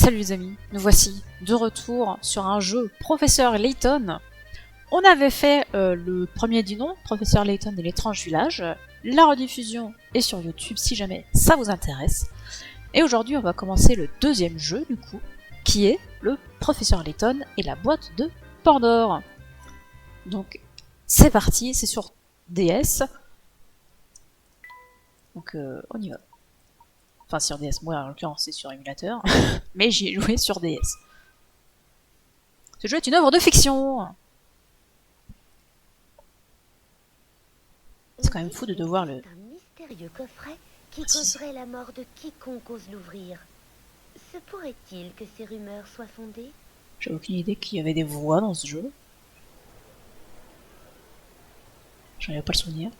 Salut les amis, nous voici de retour sur un jeu Professeur Layton. On avait fait le premier du nom, Professeur Layton et l'étrange village. La rediffusion est sur YouTube si jamais ça vous intéresse. Et aujourd'hui on va commencer le deuxième jeu du coup, qui est le Professeur Layton et la boîte de Pandore. Donc c'est parti, c'est sur DS. Donc on y va. Enfin sur DS, moi en l'occurrence c'est sur émulateur, mais j'y ai joué sur DS. Ce jeu est une œuvre de fiction. C'est quand même fou de devoir le... Un mystérieux coffret qui causerait la mort de quiconque ose l'ouvrir. Se pourrait-il que ces rumeurs soient fondées? J'ai aucune idée qu'il y avait des voix dans ce jeu. J'en avais pas le souvenir.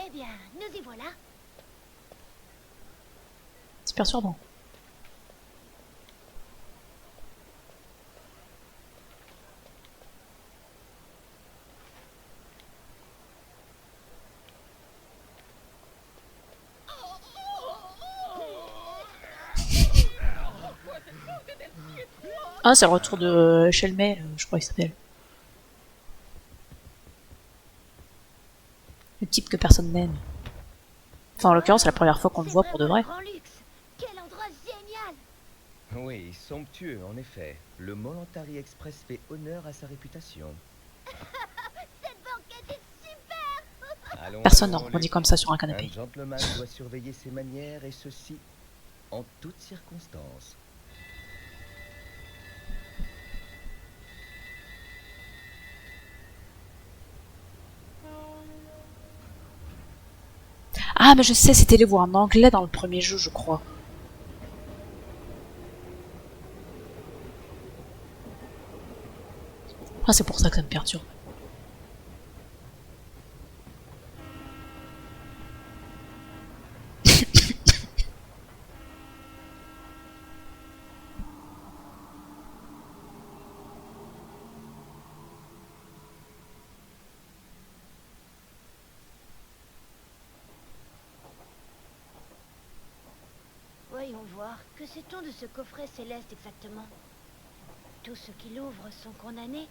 Eh bien, nous y voilà. C'est perturbant. Ah, c'est le retour de Shelmay, je crois qu'il s'appelle. Le type que personne n'aime. Enfin, en l'occurrence, c'est la première fois qu'on le voit pour de vrai. Grand luxe. Quel endroit génial! Oui, somptueux en effet. Le Molantari Express fait honneur à sa réputation. Cette banquette est super! Allons, Personne ne allons, rebondit Luc. comme ça sur un Un canapé. gentleman doit surveiller ses manières et ceci en toutes circonstances. Ah, mais je sais, c'était les voix en anglais dans le premier jeu, je crois. Ah, c'est pour ça que ça me perturbe. Voyons voir, que sait-on de ce coffret céleste exactement? Tous ceux qui l'ouvrent sont condamnés,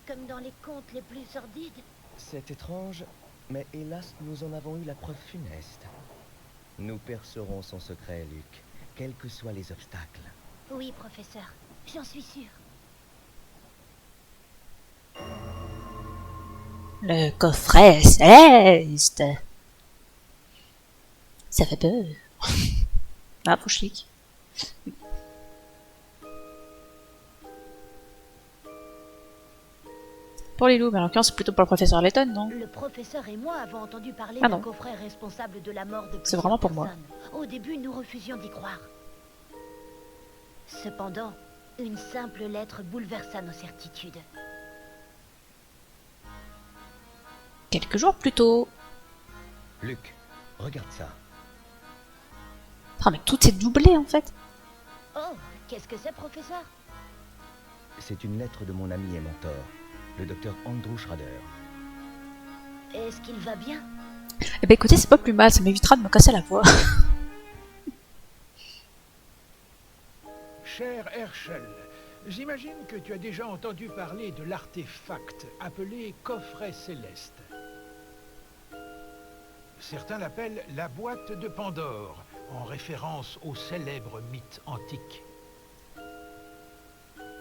comme dans les contes les plus sordides. C'est étrange, mais hélas, nous en avons eu la preuve funeste. Nous percerons son secret, Luc, quels que soient les obstacles. Oui, professeur, j'en suis sûre. Le coffret céleste. Ça fait peur. Ah, faut chic. Pour les loups, mais en l'occurrence, c'est plutôt pour le professeur Layton, non? Le professeur et moi avons entendu parler Ah d'un non. coffret responsable de la mort de C'est plusieurs vraiment pour moi. personnes. Au début, nous refusions d'y croire. Cependant, une simple lettre bouleversa nos certitudes. Quelques jours plus tôt. Luc, regarde ça. Ah, mais tout est doublé en fait. Oh, qu'est-ce que c'est, professeur? C'est une lettre de mon ami et mentor, le docteur Andrew Schrader. Est-ce qu'il va bien? Eh ben écoutez, c'est pas plus mal, ça m'évitera de me casser la voix. Cher Herschel, j'imagine que tu as déjà entendu parler de l'artefact appelé coffret céleste. Certains l'appellent la boîte de Pandore, en référence au célèbre mythe antique.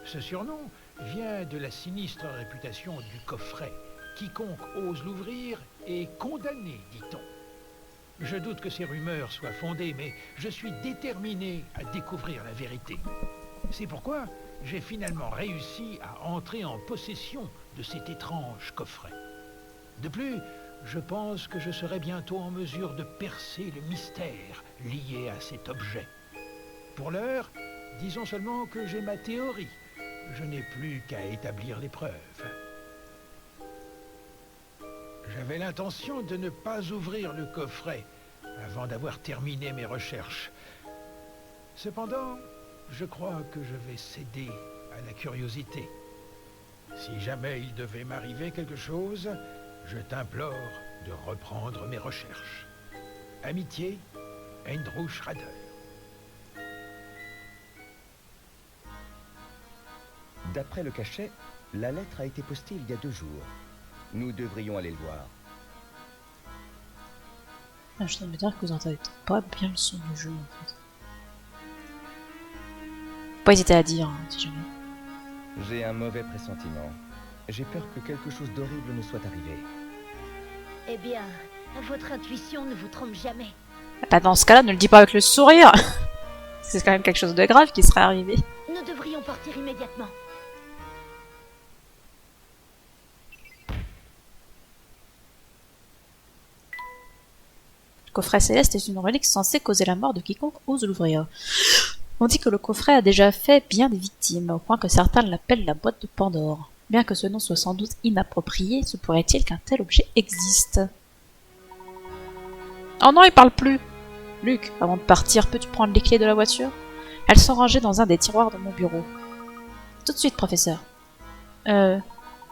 Ce surnom vient de la sinistre réputation du coffret. Quiconque ose l'ouvrir est condamné, dit-on. Je doute que ces rumeurs soient fondées, mais je suis déterminé à découvrir la vérité. C'est pourquoi j'ai finalement réussi à entrer en possession de cet étrange coffret. De plus, je pense que je serai bientôt en mesure de percer le mystère lié à cet objet. Pour l'heure, disons seulement que j'ai ma théorie. Je n'ai plus qu'à établir les preuves. J'avais l'intention de ne pas ouvrir le coffret avant d'avoir terminé mes recherches. Cependant, je crois que je vais céder à la curiosité. Si jamais il devait m'arriver quelque chose, je t'implore de reprendre mes recherches. Amitié, Andrew Schrader. D'après le cachet, la lettre a été postée il y a 2 jours. Nous devrions aller le voir. Ah, je dois me dire que vous entendez pas bien le son du jeu en fait. Faut pas hésiter à dire, hein, si jamais. J'ai un mauvais pressentiment. J'ai peur que quelque chose d'horrible ne soit arrivé. Eh bien, votre intuition ne vous trompe jamais. Bah, dans ce cas-là, ne le dis pas avec le sourire. C'est quand même quelque chose de grave qui serait arrivé. Nous devrions partir immédiatement. Le coffret céleste est une relique censée causer la mort de quiconque ose l'ouvrir. On dit que le coffret a déjà fait bien des victimes, au point que certains l'appellent la boîte de Pandore. Bien que ce nom soit sans doute inapproprié, se pourrait-il qu'un tel objet existe? Oh non, il parle plus! Luc, avant de partir, peux-tu prendre les clés de la voiture? Elles sont rangées dans un des tiroirs de mon bureau. Tout de suite, professeur.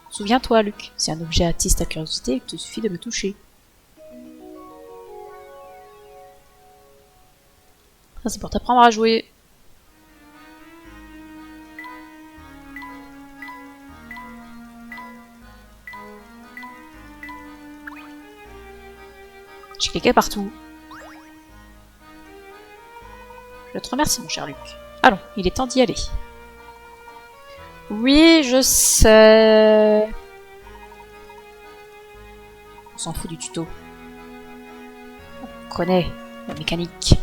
Souviens-toi, Luc, si un objet attise ta curiosité, il te suffit de le toucher. Ça, c'est pour t'apprendre à jouer. J'ai cliqué partout. Je te remercie, mon cher Luc. Allons, il est temps d'y aller. Oui, je sais. On s'en fout du tuto. On connaît la mécanique.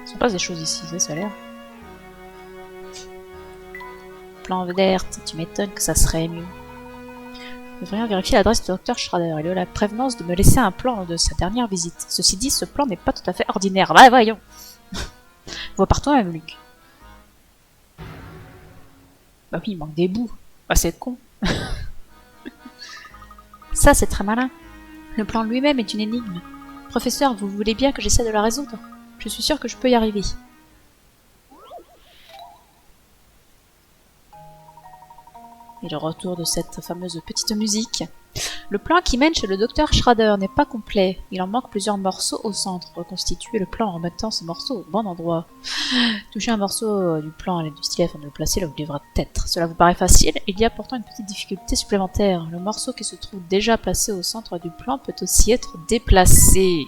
Il se passe des choses ici, ça a l'air. Plan verte, tu m'étonnes que ça serait mieux. Nous devrions vérifier l'adresse du docteur Schrader. Il a eu la prévenance de me laisser un plan lors de sa dernière visite. Ceci dit, ce plan n'est pas tout à fait ordinaire. Bah voyons. Vois par toi-même, Luc. Bah oui, il manque des bouts. Bah c'est con. Ça, c'est très malin. Le plan lui-même est une énigme. Professeur, vous voulez bien que j'essaie de la résoudre? Je suis sûr que je peux y arriver. Et le retour de cette fameuse petite musique. Le plan qui mène chez le docteur Schrader n'est pas complet. Il en manque plusieurs morceaux au centre. Reconstituez le plan en mettant ce morceau au bon endroit. Touchez un morceau du plan à l'aide du stylet afin de le placer là où il devra être. Cela vous paraît facile, il y a pourtant une petite difficulté supplémentaire. Le morceau qui se trouve déjà placé au centre du plan peut aussi être déplacé.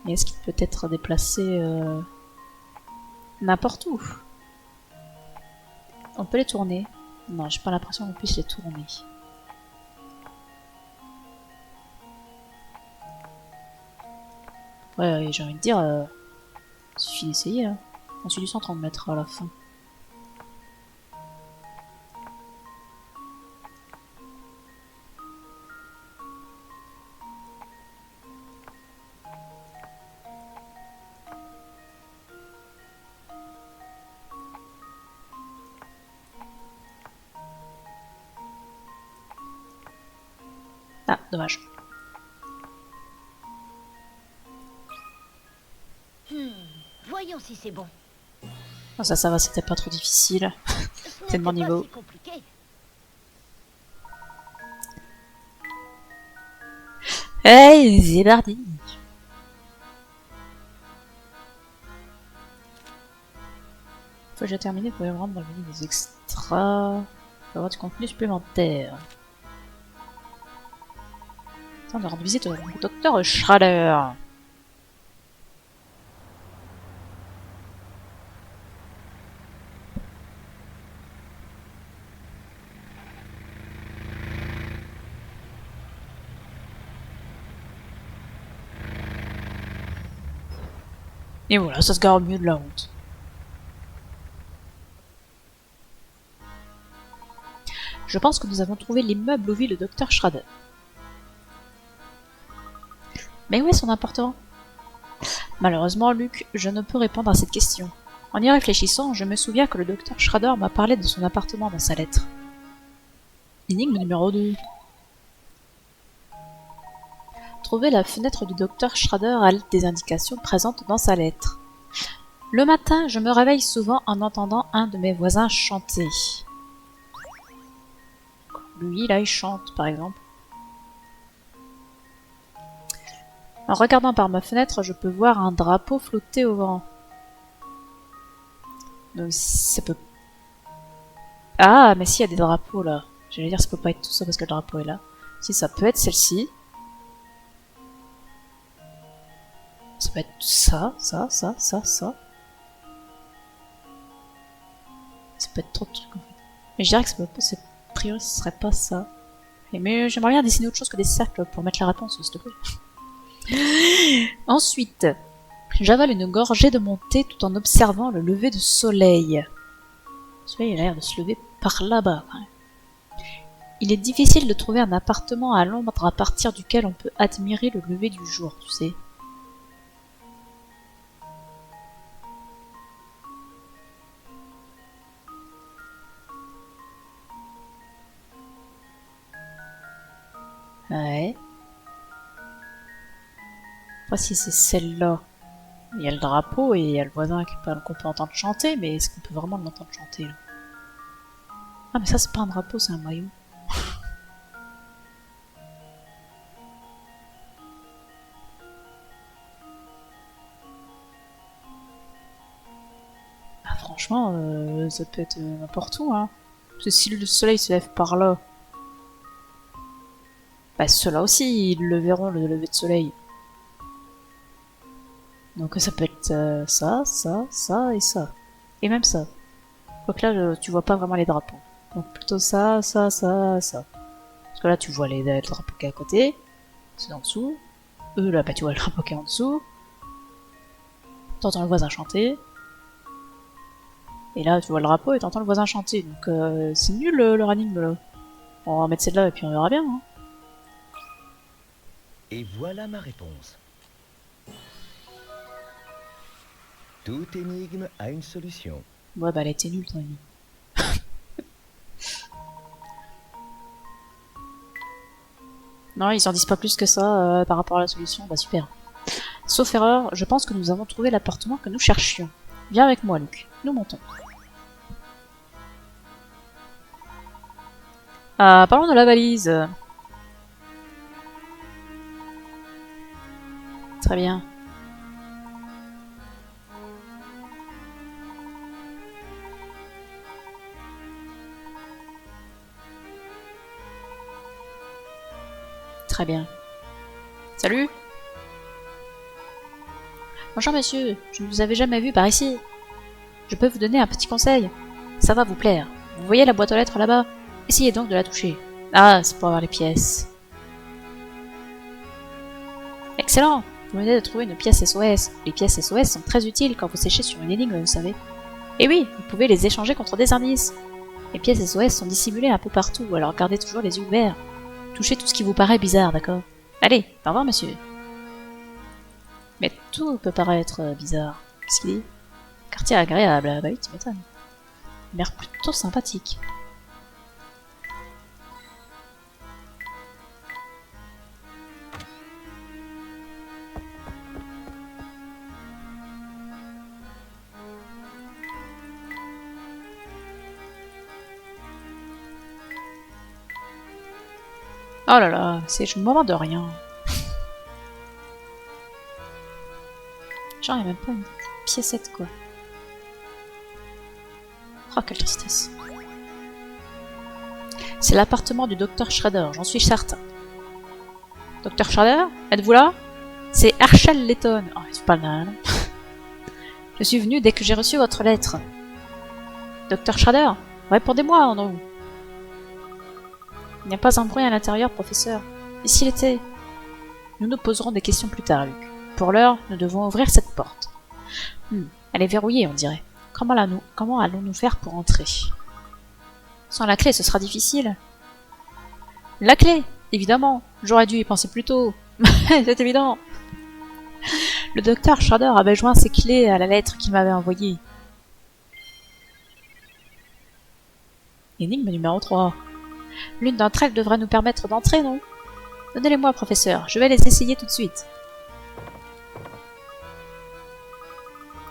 Et est-ce qu'il peut être déplacé n'importe où? On peut les tourner. Non, j'ai pas l'impression qu'on puisse les tourner. Ouais, j'ai envie de dire, il suffit d'essayer. Hein. On suit du 130 mètres à la fin. Ah, dommage. Voyons si c'est bon. Oh, ça va, c'était pas trop difficile. C'est de mon niveau. Si compliqué. Hey, c'est parti. Une fois que j'ai terminé, vous pouvez me rendre dans le menu des extras. Pour avoir du contenu supplémentaire. Temps de rendre visite au docteur Schrader. Et voilà, ça se gare au milieu de la route. Je pense que nous avons trouvé l'immeuble où vit le docteur Schrader. Mais où est son appartement? Malheureusement, Luc, je ne peux répondre à cette question. En y réfléchissant, je me souviens que le docteur Schrader m'a parlé de son appartement dans sa lettre. Énigme numéro 2. Trouvez la fenêtre du docteur Schrader à l'aide des indications présentes dans sa lettre. Le matin, je me réveille souvent en entendant un de mes voisins chanter. Lui, là, il chante, par exemple. En regardant par ma fenêtre, je peux voir un drapeau flotter au vent. Donc, ça peut... Ah, mais si, il y a des drapeaux, là. J'allais dire, ça peut pas être tout ça parce que le drapeau est là. Si, ça peut être celle-ci. Ça peut être ça. Ça peut être trop de trucs, en fait. Mais je dirais que ça peut pas... A priori, ce serait pas ça. Mais j'aimerais bien dessiner autre chose que des cercles pour mettre la réponse, s'il te plaît. Ensuite, j'avale une gorgée de mon thé tout en observant le lever du soleil. Le soleil a l'air de se lever par là-bas. Il est difficile de trouver un appartement à l'ombre à partir duquel on peut admirer le lever du jour, tu sais. Ouais. Après, si c'est celle-là, il y a le drapeau et il y a le voisin qu'on peut entendre chanter, mais est-ce qu'on peut vraiment l'entendre chanter là? Ah, mais ça, c'est pas un drapeau, c'est un maillot. Ah, franchement, ça peut être n'importe où, hein. Parce que si le soleil se lève par là, bah ceux-là aussi, ils le verront, le lever de soleil. Donc ça peut être ça et ça. Et même ça. Donc là, tu vois pas vraiment les drapeaux. Donc plutôt ça. Parce que là, tu vois le drapeau qui est à côté. C'est en dessous. Là, bah tu vois le drapeau qui est en dessous. T'entends le voisin chanter. Et là, tu vois le drapeau et t'entends le voisin chanter. Donc c'est nul leur énigme là. On va mettre celle-là et puis on verra bien. Hein. Et voilà ma réponse. Toute énigme a une solution. Ouais, bah elle était nulle ton énigme. Non, ils en disent pas plus que ça par rapport à la solution. Bah super. Sauf erreur, je pense que nous avons trouvé l'appartement que nous cherchions. Viens avec moi, Luc. Nous montons. Parlons de la valise. Très bien. Très bien. Salut. Bonjour monsieur, je ne vous avais jamais vu par ici. Je peux vous donner un petit conseil. Ça va vous plaire. Vous voyez la boîte aux lettres là-bas? Essayez donc de la toucher. Ah, c'est pour avoir les pièces. Excellent. Vous venez de trouver une pièce SOS. Les pièces SOS sont très utiles quand vous séchez sur une énigme, vous savez. Et oui, vous pouvez les échanger contre des indices. Les pièces SOS sont dissimulées un peu partout, alors gardez toujours les yeux ouverts. Touchez tout ce qui vous paraît bizarre, d'accord? Allez, au revoir, monsieur. Mais tout peut paraître bizarre. Qu'est-ce qu'il dit? Quartier agréable, bah oui, tu m'étonnes. Il a l'air plutôt sympathique. Oh là là, je me moment de rien. Genre, il n'y a même pas une piécette, quoi. Oh, quelle tristesse. C'est l'appartement du docteur Schrader, j'en suis certain. Docteur Schrader, êtes-vous là? C'est Herschel Layton. Oh, c'est pas mal. Je suis venu dès que j'ai reçu votre lettre. Docteur Schrader, répondez-moi en haut. Il n'y a pas un bruit à l'intérieur, professeur. Et s'il était? Nous nous poserons des questions plus tard, Luc. Pour l'heure, nous devons ouvrir cette porte. Elle est verrouillée, on dirait. Comment allons-nous faire pour entrer? Sans la clé, ce sera difficile. La clé, évidemment. J'aurais dû y penser plus tôt. C'est évident. Le docteur Schrader avait joint ses clés à la lettre qu'il m'avait envoyée. Énigme numéro 3. L'une d'entre elles devrait nous permettre d'entrer, non? Donnez-les-moi, professeur. Je vais les essayer tout de suite.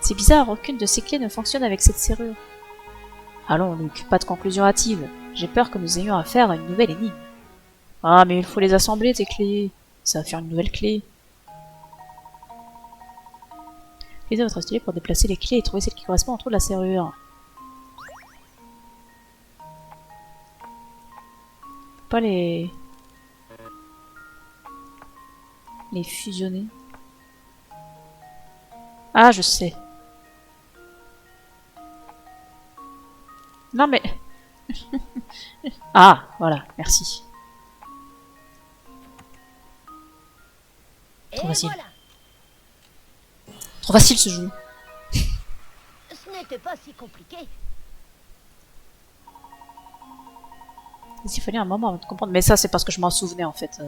C'est bizarre, aucune de ces clés ne fonctionne avec cette serrure. Allons, Luc, pas de conclusion hâtive. J'ai peur que nous ayons affaire à une nouvelle énigme. Ah, mais il faut les assembler, tes clés. Ça va faire une nouvelle clé. Utilisez votre stylet pour déplacer les clés et trouver celle qui correspond au trou de la serrure. Pas les fusionner. Ah, je sais. Non mais... Ah, voilà, merci. Et Trop facile. voilà. Trop facile ce jeu. Ce n'était pas si compliqué. Il fallait un moment avant de comprendre. Mais ça, c'est parce que je m'en souvenais en fait.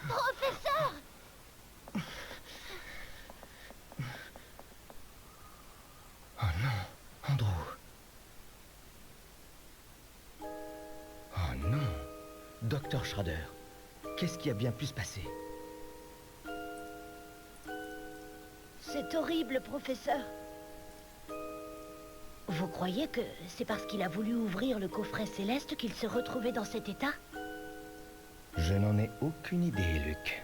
Professeur! Oh non, Andrew. Oh non, Docteur Schrader. Qu'est-ce qui a bien pu se passer? C'est horrible, professeur. Vous croyez que c'est parce qu'il a voulu ouvrir le coffret céleste qu'il se retrouvait dans cet état? Je n'en ai aucune idée, Luc.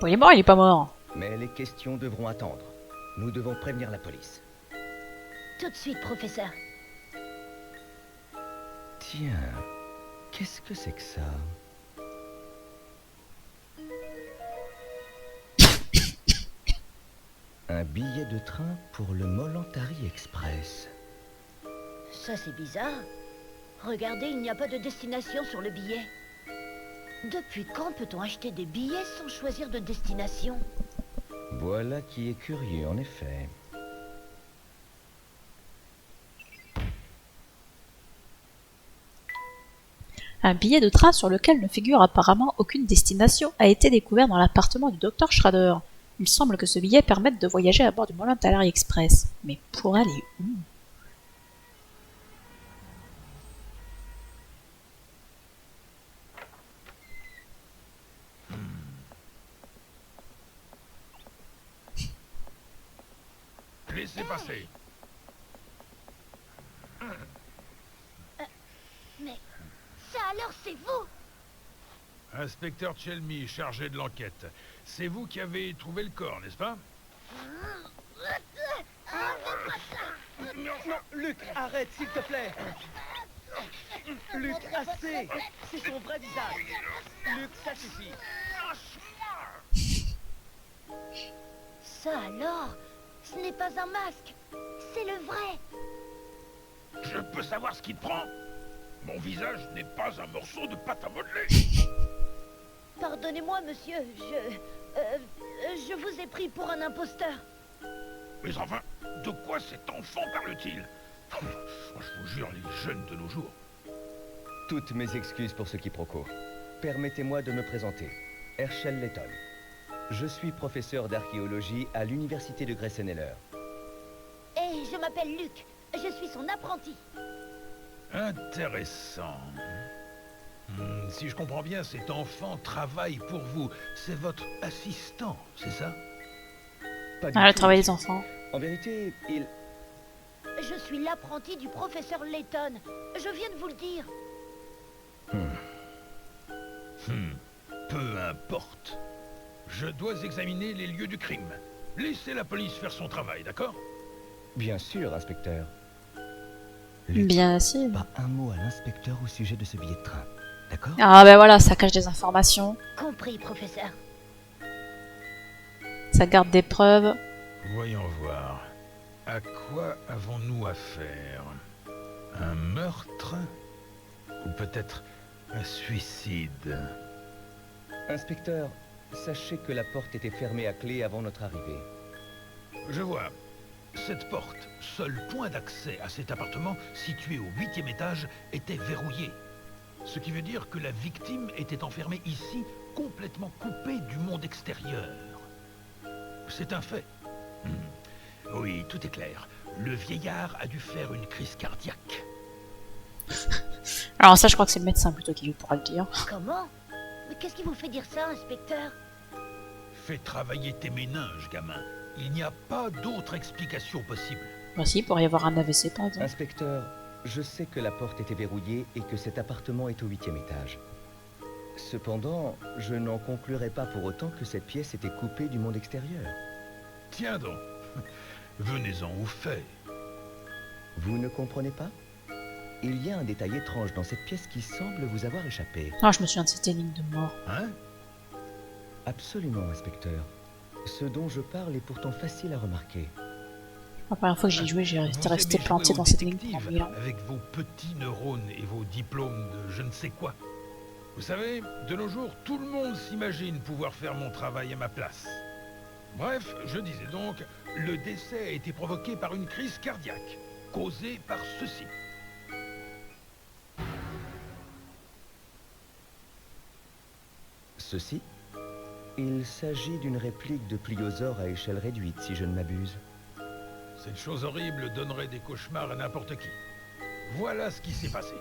Bon, il est mort, il est pas mort. Mais les questions devront attendre. Nous devons prévenir la police. Tout de suite, professeur. Tiens, qu'est-ce que c'est que ça? Un billet de train pour le Molantari Express. Ça, c'est bizarre. Regardez, il n'y a pas de destination sur le billet. Depuis quand peut-on acheter des billets sans choisir de destination? Voilà qui est curieux, en effet. Un billet de train sur lequel ne figure apparemment aucune destination a été découvert dans l'appartement du docteur Schrader. Il semble que ce billet permette de voyager à bord du Molantari Express. Mais pour aller où? Laissez passer. Mais ça alors, c'est vous? Inspecteur Chelmy, chargé de l'enquête. C'est vous qui avez trouvé le corps, n'est-ce pas? Non, Luc, arrête, s'il te plaît. Luc, assez. C'est son vrai visage. Luc, ça suffit. Ça alors, ce n'est pas un masque. C'est le vrai. Je peux savoir ce qui te prend? Mon visage n'est pas un morceau de pâte à modeler. Pardonnez-moi, monsieur. Je vous ai pris pour un imposteur. Mais enfin, de quoi cet enfant parle-t-il? Je vous jure, les jeunes de nos jours. Toutes mes excuses pour ce quiproquo. Permettez-moi de me présenter. Herschel Layton. Je suis professeur d'archéologie à l'université de Grayson-Heller. Et je m'appelle Luc. Je suis son apprenti. Intéressant. Si je comprends bien, cet enfant travaille pour vous. C'est votre assistant, c'est ça? Pas du Ah, le tout, travail des monsieur. enfants. En vérité, il... Je suis l'apprenti du professeur Layton. Je viens de vous le dire. Peu importe. Je dois examiner les lieux du crime. Laissez la police faire son travail, d'accord? Bien sûr, inspecteur. Luc, Bien sûr. pas un mot à l'inspecteur au sujet de ce billet de train. D'accord? Ah ben voilà, ça cache des informations. Compris, professeur. Ça garde des preuves. Voyons voir. À quoi avons-nous affaire? Un meurtre? Ou peut-être un suicide? Inspecteur, sachez que la porte était fermée à clé avant notre arrivée. Je vois. Cette porte, seul point d'accès à cet appartement situé au 8e étage, était verrouillée. Ce qui veut dire que la victime était enfermée ici, complètement coupée du monde extérieur. C'est un fait. Oui, tout est clair. Le vieillard a dû faire une crise cardiaque. Alors ça, je crois que c'est le médecin plutôt qui pourra le dire. Comment? Mais qu'est-ce qui vous fait dire ça, inspecteur? Fais travailler tes méninges, gamin. Il n'y a pas d'autre explication possible. Voici, il pourrait y avoir un AVC par exemple. Inspecteur, je sais que la porte était verrouillée et que cet appartement est au 8e étage. Cependant, je n'en conclurai pas pour autant que cette pièce était coupée du monde extérieur. Tiens donc, venez-en au fait. Vous ne comprenez pas? Il y a un détail étrange dans cette pièce qui semble vous avoir échappé. Ah, je me souviens de cette énigme de mort. Hein? Absolument, inspecteur. Ce dont je parle est pourtant facile à remarquer. La première fois que j'y joué, j'ai Vous resté aimez planté jouer dans au cette énigme détective pendant 1000 ans. avec vos petits neurones et vos diplômes de je ne sais quoi. Vous savez, de nos jours, tout le monde s'imagine pouvoir faire mon travail à ma place. Bref, je disais donc, le décès a été provoqué par une crise cardiaque, causée par ceci. Ceci? Il s'agit d'une réplique de pliosaure à échelle réduite, si je ne m'abuse. Cette chose horrible donnerait des cauchemars à n'importe qui. Voilà ce qui s'est passé.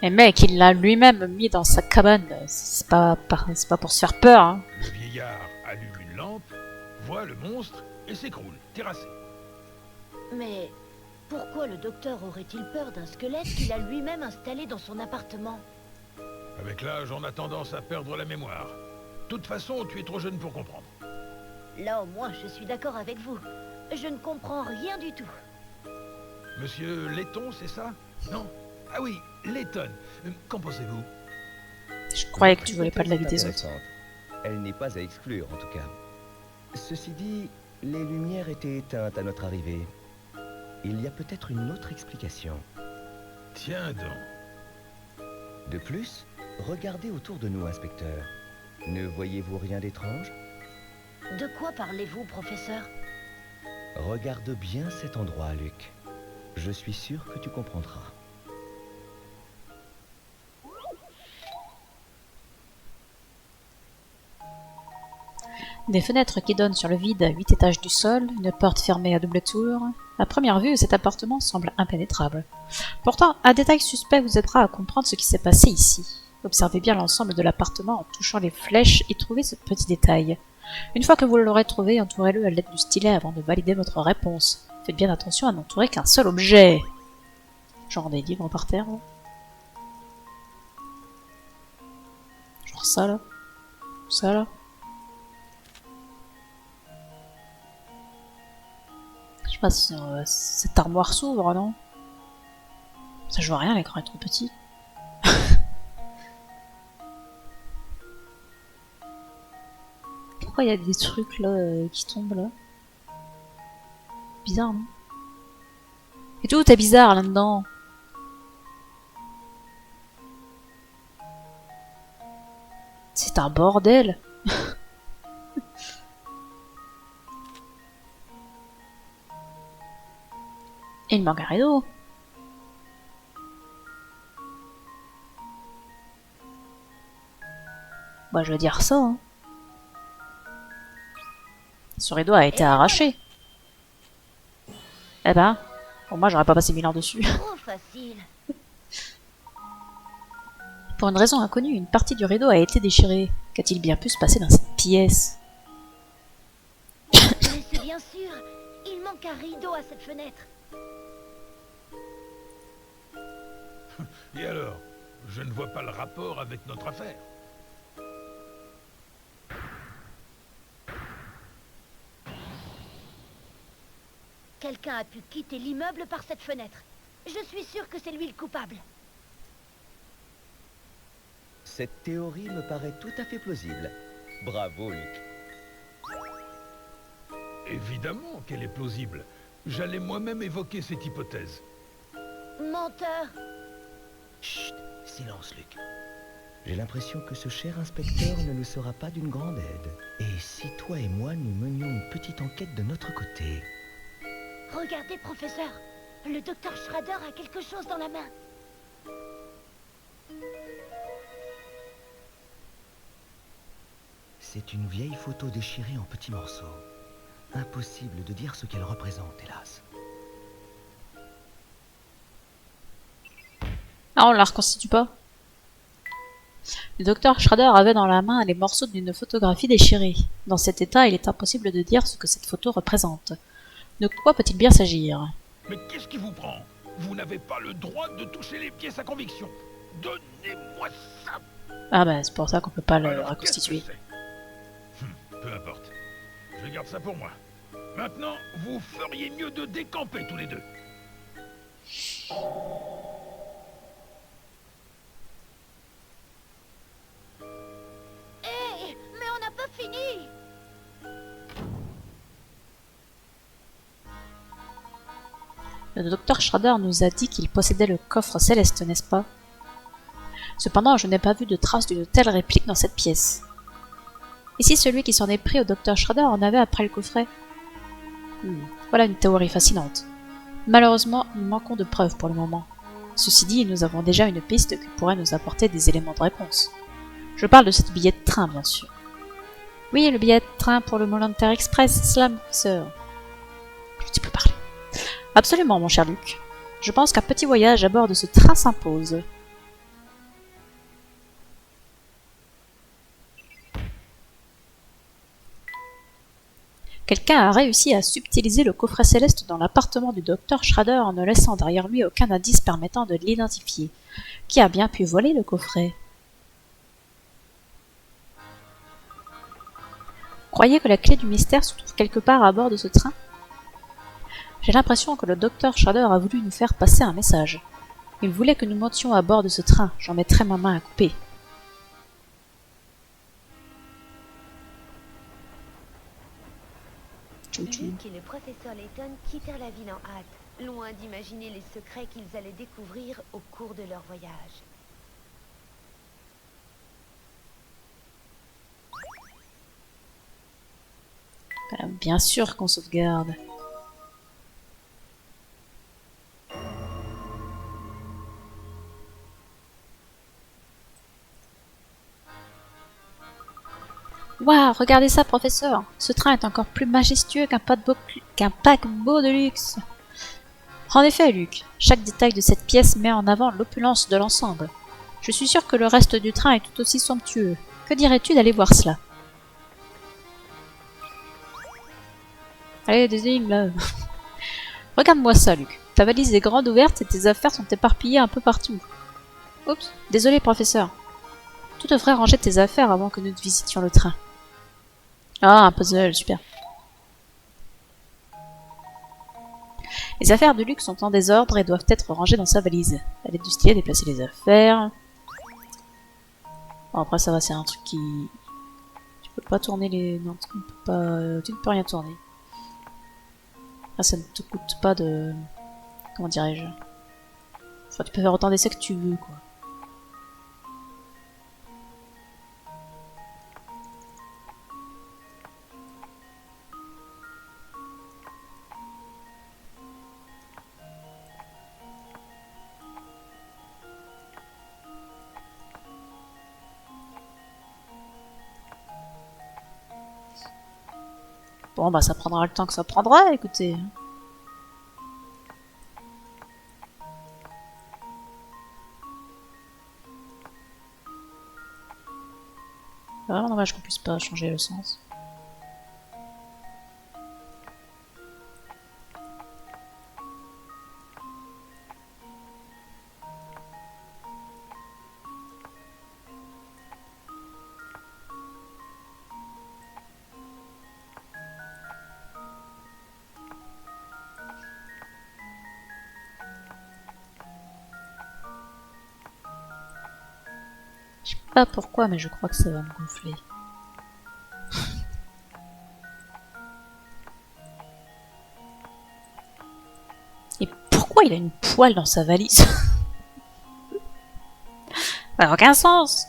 Et mec, il l'a lui-même mis dans sa cabane. C'est pas pour se faire peur, hein. Le vieillard allume une lampe, voit le monstre et s'écroule, terrassé. Mais pourquoi le docteur aurait-il peur d'un squelette qu'il a lui-même installé dans son appartement? Avec l'âge, on a tendance à perdre la mémoire. De toute façon, tu es trop jeune pour comprendre. Là au moins, je suis d'accord avec vous. Je ne comprends rien du tout. Monsieur Letton, c'est ça? Non? Ah oui, Letton. Qu'en pensez-vous? Je croyais que tu voulais pas de la vie Hypothèse des autres. intéressante. Elle n'est pas à exclure, en tout cas. Ceci dit, les lumières étaient éteintes à notre arrivée. Il y a peut-être une autre explication. Tiens donc. De plus, regardez autour de nous, inspecteur. Ne voyez-vous rien d'étrange? De quoi parlez-vous, professeur? Regarde bien cet endroit, Luc. Je suis sûr que tu comprendras. Des fenêtres qui donnent sur le vide à 8 étages du sol, une porte fermée à double tour. À première vue, cet appartement semble impénétrable. Pourtant, un détail suspect vous aidera à comprendre ce qui s'est passé ici. Observez bien l'ensemble de l'appartement en touchant les flèches et trouvez ce petit détail. Une fois que vous l'aurez trouvé, entourez-le à l'aide du stylet avant de valider votre réponse. Faites bien attention à n'entourer qu'un seul objet. Genre des livres par terre, là. Genre ça, là. Ça, là. Je sais pas si cette armoire s'ouvre, non? Ça, je vois rien, l'écran est trop petit. Pourquoi il y a des trucs là qui tombent là? Bizarre, non? Et tout est bizarre là-dedans. C'est un bordel. Et il manque un rideau. Bah, je veux dire ça, hein. Ce rideau a été arraché. Eh ben, pour moi, j'aurais pas passé 1000 heures dessus. Trop facile. Pour une raison inconnue, une partie du rideau a été déchirée. Qu'a-t-il bien pu se passer dans cette pièce? Mais c'est bien sûr. Il manque un rideau à cette fenêtre. Et alors? Je ne vois pas le rapport avec notre affaire. Quelqu'un a pu quitter l'immeuble par cette fenêtre. Je suis sûre que c'est lui le coupable. Cette théorie me paraît tout à fait plausible. Bravo, Luc. Évidemment qu'elle est plausible. J'allais moi-même évoquer cette hypothèse. Menteur. Chut, silence, Luc. J'ai l'impression que ce cher inspecteur ne nous sera pas d'une grande aide. Et si toi et moi, nous menions une petite enquête de notre côté? Regardez, professeur. Le docteur Schrader a quelque chose dans la main. C'est une vieille photo déchirée en petits morceaux. Impossible de dire ce qu'elle représente, hélas. Ah, on la reconstitue pas. Le docteur Schrader avait dans la main les morceaux d'une photographie déchirée. Dans cet état, il est impossible de dire ce que cette photo représente. De quoi peut-il bien s'agir? Mais qu'est-ce qui vous prend? Vous n'avez pas le droit de toucher les pièces à conviction. Donnez-moi ça. Ah bah c'est pour ça qu'on peut pas le Alors, reconstituer. qu'est-ce que c'est? Peu importe. Je garde ça pour moi. Maintenant, vous feriez mieux de décamper tous les deux. Hé, mais on n'a pas fini. Le docteur Schrader nous a dit qu'il possédait le coffre céleste, n'est-ce pas? Cependant, je n'ai pas vu de trace d'une telle réplique dans cette pièce. Et si celui qui s'en est pris au docteur Schrader en avait après le coffret? Voilà une théorie fascinante. Malheureusement, nous manquons de preuves pour le moment. Ceci dit, nous avons déjà une piste qui pourrait nous apporter des éléments de réponse. Je parle de ce billet de train, bien sûr. Oui, le billet de train pour le Molanter Express, Slam, sœur. Tu peux parler. Absolument, mon cher Luc. Je pense qu'un petit voyage à bord de ce train s'impose. Quelqu'un a réussi à subtiliser le coffret céleste dans l'appartement du docteur Schrader en ne laissant derrière lui aucun indice permettant de l'identifier. Qui a bien pu voler le coffret? Croyez que la clé du mystère se trouve quelque part à bord de ce train? J'ai l'impression que le docteur Schrader a voulu nous faire passer un message. Il voulait que nous montions à bord de ce train. J'en mettrai ma main à couper. Luke et le professeur Layton quittèrent la ville en hâte, loin d'imaginer les secrets qu'ils allaient découvrir au cours de leur voyage. Bien sûr qu'on sauvegarde. Waouh, regardez ça, professeur! Ce train est encore plus majestueux qu'un paquebot de luxe. En effet, Luc, chaque détail de cette pièce met en avant l'opulence de l'ensemble. Je suis sûr que le reste du train est tout aussi somptueux. Que dirais-tu d'aller voir cela? Allez, désigne là. Regarde-moi ça, Luc. Ta valise est grande ouverte et tes affaires sont éparpillées un peu partout. Oups, désolé, professeur. Tu devrais ranger tes affaires avant que nous ne visitions le train. Ah, un puzzle, super. Les affaires de Luc sont en désordre et doivent être rangées dans sa valise. Elle est du style à déplacer les affaires. Bon, après ça va, c'est un truc qui... Tu peux pas tourner les... Non, tu ne peux pas... Tu ne peux rien tourner. Ah, ça ne te coûte pas de... Comment dirais-je? Enfin, tu peux faire autant d'essais que tu veux, quoi. Bon, bah ça prendra le temps que ça prendra, écoutez. C'est vraiment dommage qu'on puisse pas changer le sens. Je sais pas pourquoi, mais je crois que ça va me gonfler. Et pourquoi il a une poêle dans sa valise? Ça n'a aucun sens.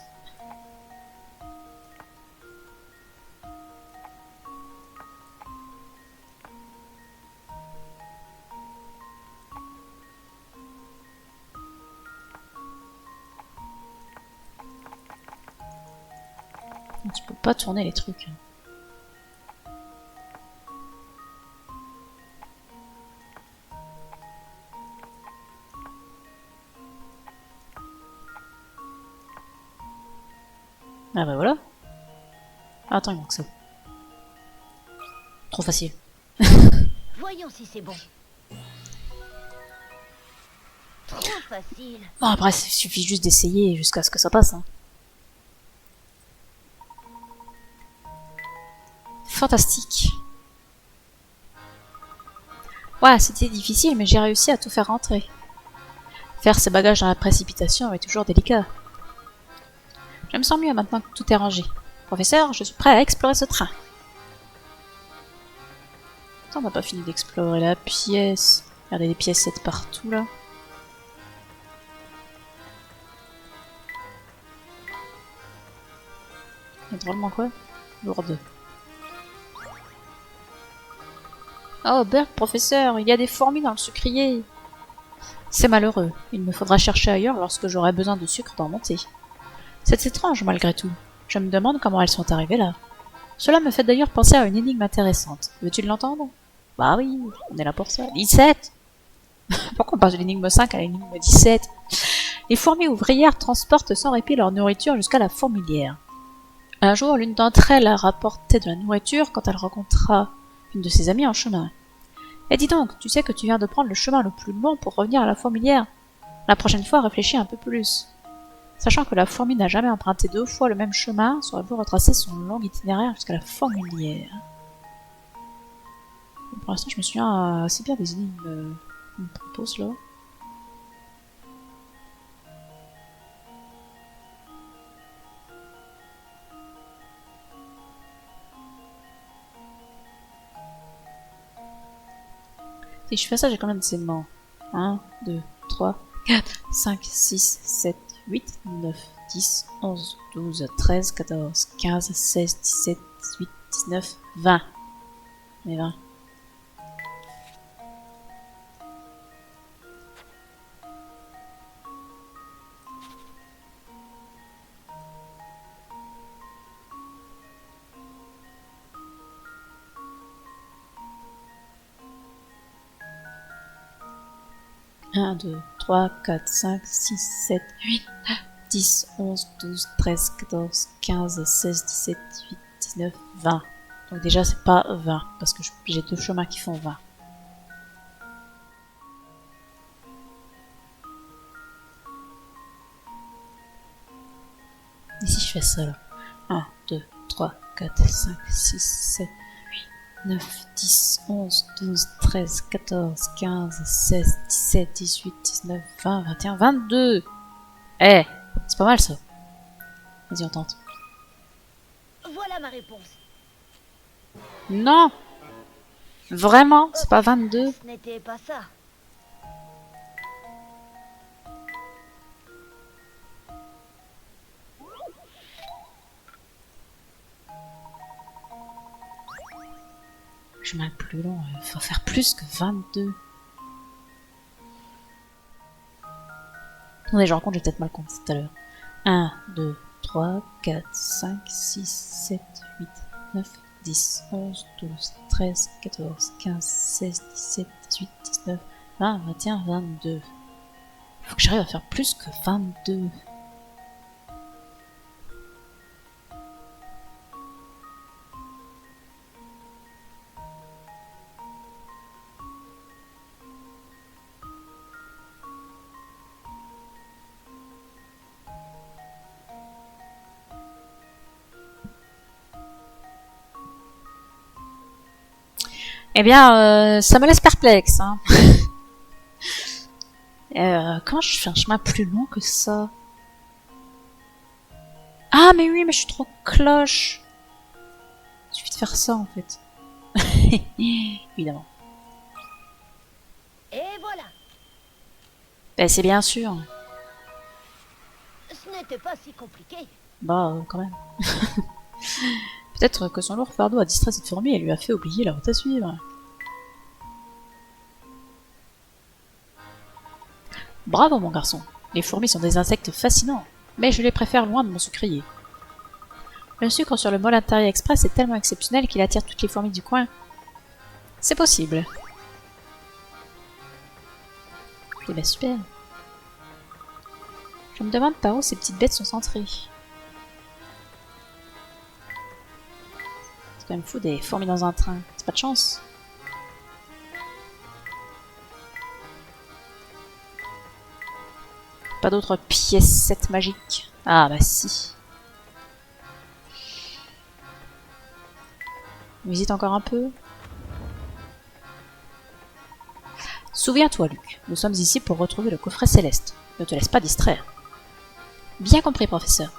Tu peux pas tourner les trucs. Ah bah voilà. Ah, attends, il manque ça. Trop facile. Voyons si c'est bon. Trop facile. Bon, après, il suffit juste d'essayer jusqu'à ce que ça passe. Hein. Fantastique. Ouais, c'était difficile, mais j'ai réussi à tout faire rentrer. Faire ses bagages dans la précipitation est toujours délicat. Je me sens mieux maintenant que tout est rangé. Professeur, je suis prêt à explorer ce train. Attends, on n'a pas fini d'explorer la pièce. Regardez les piécettes partout, là. Il y a drôlement quoi? Lourde. Oh, Bert, professeur, il y a des fourmis dans le sucrier. C'est malheureux. Il me faudra chercher ailleurs lorsque j'aurai besoin de sucre dans mon thé. C'est étrange, malgré tout. Je me demande comment elles sont arrivées là. Cela me fait d'ailleurs penser à une énigme intéressante. Veux-tu l'entendre? Bah oui, on est là pour ça. 17. Pourquoi on passe de l'énigme 5 à l'énigme 17? Les fourmis ouvrières transportent sans répit leur nourriture jusqu'à la fourmilière. Un jour, l'une d'entre elles a rapporté de la nourriture quand elle rencontra une de ses amies en chemin. Et dis donc, tu sais que tu viens de prendre le chemin le plus long pour revenir à la fourmilière. La prochaine fois, réfléchis un peu plus. Sachant que la fourmi n'a jamais emprunté 2 fois le même chemin, saurait vous retracer son long itinéraire jusqu'à la fourmilière. Pour l'instant, je me souviens assez bien des énigmes qu'on me propose là. Si je fais ça, j'ai combien de segments? 1, 2, 3, 4, 5, 6, 7, 8, 9, 10, 11, 12, 13, 14, 15, 16, 17, 18, 19, 20. Mais 20. Un, 2, 3, 4, 5, 6, 7, 8, 9, 10, 11, 12, 13, 14, 15, 16, 17, 18, 19, 20. Donc déjà c'est pas 20, parce que j'ai 2 chemins qui font 20. Et si je fais ça là? 1, 2, 3, 4, 5, 6, 7, 9, 10, 11, 12, 13, 14, 15, 16, 17, 18, 19, 20, 21, 22. Eh, c'est pas mal ça. Vas-y, on tente. Voilà ma réponse. Non! Vraiment? C'est pas 22? Ce n'était pas ça. Je mets plus long, il faut faire plus que 22. Attendez, je raconte, j'ai peut-être mal compté tout à l'heure. 1, 2, 3, 4, 5, 6, 7, 8, 9, 10, 11, 12, 13, 14, 15, 16, 17, 18, 19, 20, 21, 22. Faut que j'arrive à faire plus que 22. Eh bien, ça me laisse perplexe. Hein. Comment je fais un chemin plus long que ça? Ah, mais oui, mais je suis trop cloche. Il suffit de faire ça, en fait. Évidemment. Et voilà. Ben, c'est bien sûr. Ce n'était pas si compliqué. Bah, quand même. Peut-être que son lourd fardeau a distrait cette fourmi et lui a fait oublier la route à suivre. Bravo mon garçon, les fourmis sont des insectes fascinants, mais je les préfère loin de mon sucrier. Le sucre sur le Mole Intérieur Express est tellement exceptionnel qu'il attire toutes les fourmis du coin. C'est possible. Eh ben super. Je me demande par où ces petites bêtes sont centrées. quand même fou des fourmis dans un train. C'est pas de chance. Pas d'autres pièces magiques. Ah bah si. On visite encore un peu. Souviens-toi, Luc, nous sommes ici pour retrouver le coffret céleste. Ne te laisse pas distraire. Bien compris, professeur.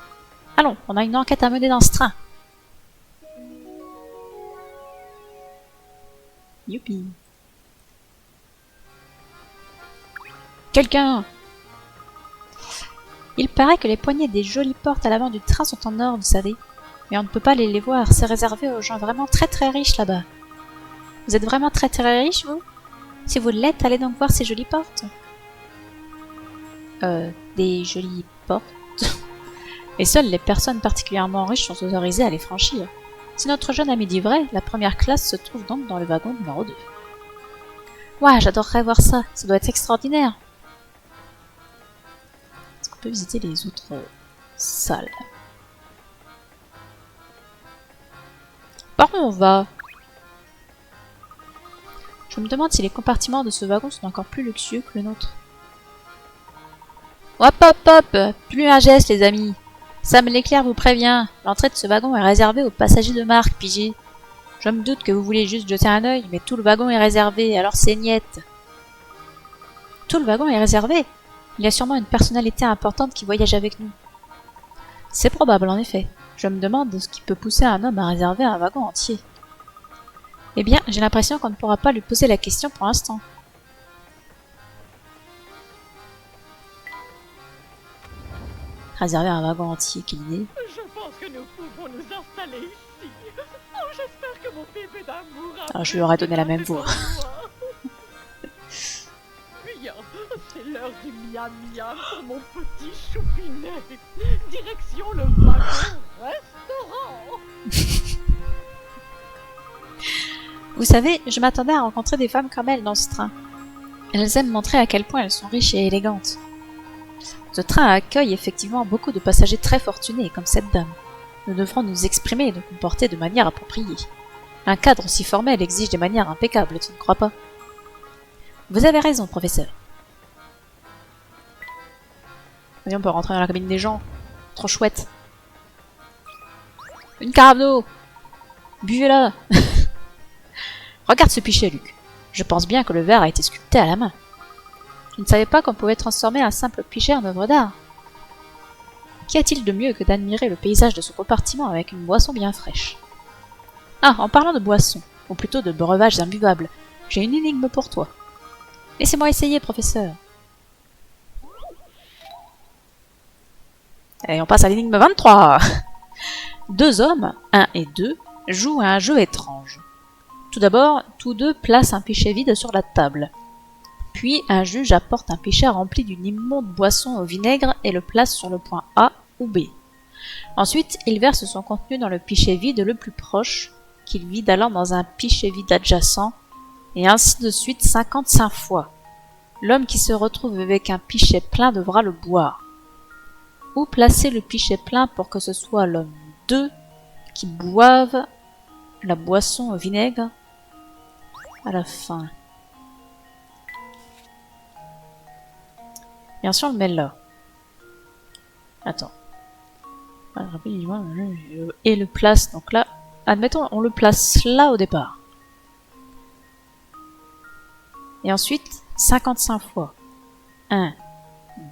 Allons, on a une enquête à mener dans ce train. Youpi. Quelqu'un! Il paraît que les poignées des jolies portes à l'avant du train sont en or, vous savez. Mais on ne peut pas les voir, c'est réservé aux gens vraiment très riches là-bas. Vous êtes vraiment très riche, vous? Si vous l'êtes, allez donc voir ces jolies portes. Des jolies portes? Et seules les personnes particulièrement riches sont autorisées à les franchir. Si notre jeune ami dit vrai, la première classe se trouve donc dans le wagon numéro 2. Ouah, j'adorerais voir ça, ça doit être extraordinaire. Est-ce qu'on peut visiter les autres salles? Par où on va? Je me demande si les compartiments de ce wagon sont encore plus luxueux que le nôtre. Hop hop hop! Plus un geste, les amis! Sam l'éclair vous prévient, l'entrée de ce wagon est réservée aux passagers de marque, pigé. Je me doute que vous voulez juste jeter un œil, mais tout le wagon est réservé, alors c'est niette. Tout le wagon est réservé? Il y a sûrement une personnalité importante qui voyage avec nous. C'est probable, en effet. Je me demande ce qui peut pousser un homme à réserver un wagon entier. Eh bien, j'ai l'impression qu'on ne pourra pas lui poser la question pour l'instant. Réserver un wagon entier, quelle idée. Je pense que nous pouvons nous installer ici. Oh, j'espère que mon bébé d'amour a... Alors, je lui aurais donné la même voix. Bien, c'est l'heure du miam miam pour mon petit choupinet. Direction le wagon restaurant. Vous savez, je m'attendais à rencontrer des femmes comme elle dans ce train. Elles aiment montrer à quel point elles sont riches et élégantes. Ce train accueille effectivement beaucoup de passagers très fortunés comme cette dame. Nous devrons nous exprimer et nous comporter de manière appropriée. Un cadre si formel exige des manières impeccables, tu ne crois pas? Vous avez raison, professeur. Voyons, on peut rentrer dans la cabine des gens. Trop chouette. Une carafe d'eau. Buvez-la. Regarde ce pichet, Luc. Je pense bien que le verre a été sculpté à la main. Je ne savais pas qu'on pouvait transformer un simple pichet en œuvre d'art. Qu'y a-t-il de mieux que d'admirer le paysage de ce compartiment avec une boisson bien fraîche? Ah, en parlant de boisson, ou plutôt de breuvages imbuvables, j'ai une énigme pour toi. Laissez-moi essayer, professeur. Et on passe à l'énigme 23. Deux hommes, 1 et 2, jouent à un jeu étrange. Tout d'abord, tous deux placent un pichet vide sur la table. Puis, un juge apporte un pichet rempli d'une immonde boisson au vinaigre et le place sur le point A ou B. Ensuite, il verse son contenu dans le pichet vide le plus proche, qu'il vide alors dans un pichet vide adjacent, et ainsi de suite 55 fois. L'homme qui se retrouve avec un pichet plein devra le boire. Où placer le pichet plein pour que ce soit l'homme 2 qui boive la boisson au vinaigre à la fin? Bien sûr, on le met là. Attends. Et le place, donc là, admettons, on le place là au départ. Et ensuite, 55 fois. 1,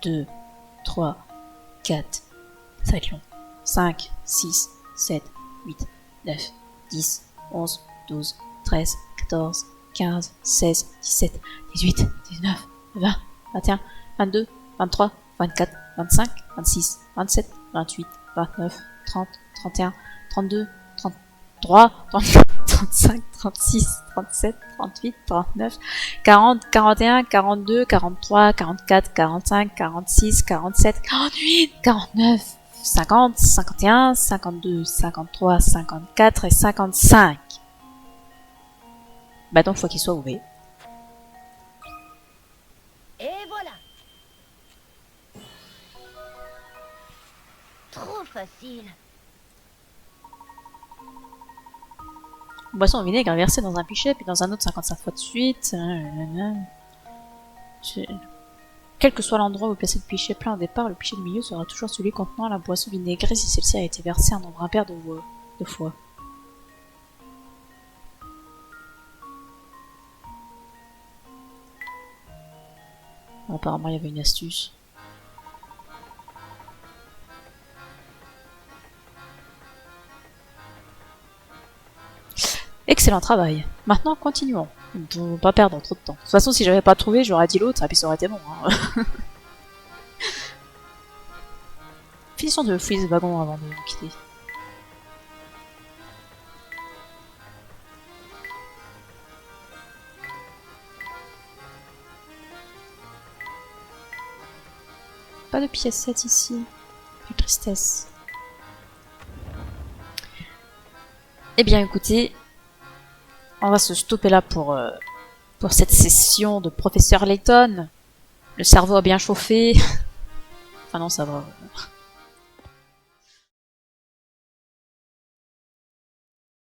2, 3, 4, ça va être long. 5, 6, 7, 8, 9, 10, 11, 12, 13, 14, 15, 16, 17, 18, 19, 20, 21, 22, 23, 24, 25, 26, 27, 28, 29, 30, 31, 32, 33, 34, 35, 36, 37, 38, 39, 40, 41, 42, 43, 44, 45, 46, 47, 48, 49, 50, 51, 52, 53, 54 et 55. Bah donc faut qu'il soit ouvert. Et voilà. Trop facile. Boisson au vinaigre versée dans un pichet, puis dans un autre 55 fois de suite. Quel que soit l'endroit où placer le pichet plein au départ, le pichet du milieu sera toujours celui contenant la boisson vinaigrée si celle-ci a été versée un nombre impair de fois. Apparemment, il y avait une astuce. Excellent travail. Maintenant, continuons. Pour ne pas perdre trop de temps. De toute façon, si j'avais pas trouvé, j'aurais dit l'autre, et puis ça aurait été bon. Hein. Finissons de fouiller ce wagon avant de nous quitter. Pas de piécettes ici. Quelle tristesse. Eh bien, écoutez, on va se stopper là pour cette session de Professeur Layton. Le cerveau a bien chauffé. Enfin non, ça va.